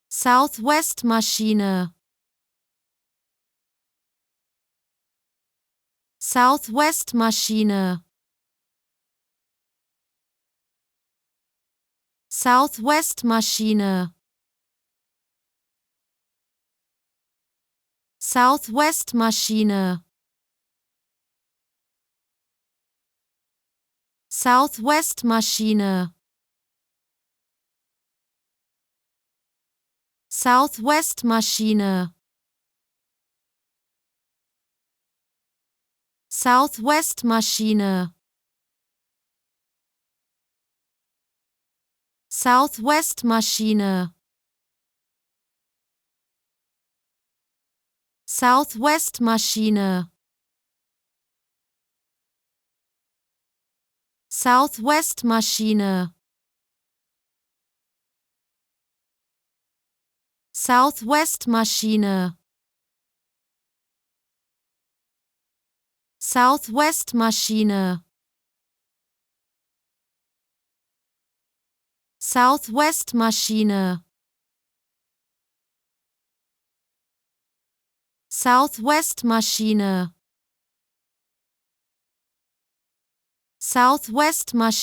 Southwest-Maschine. Southwest-Maschine. Southwest-Maschine. Southwest-Maschine. Southwest-Maschine. Southwest-Maschine. Southwest-Maschine. Southwest-Maschine. Southwest-Maschine. Southwest-Maschine. Southwest-Maschine. Southwest-Maschine. Southwest-Maschine. Southwest-Maschine. Southwest-Maschine.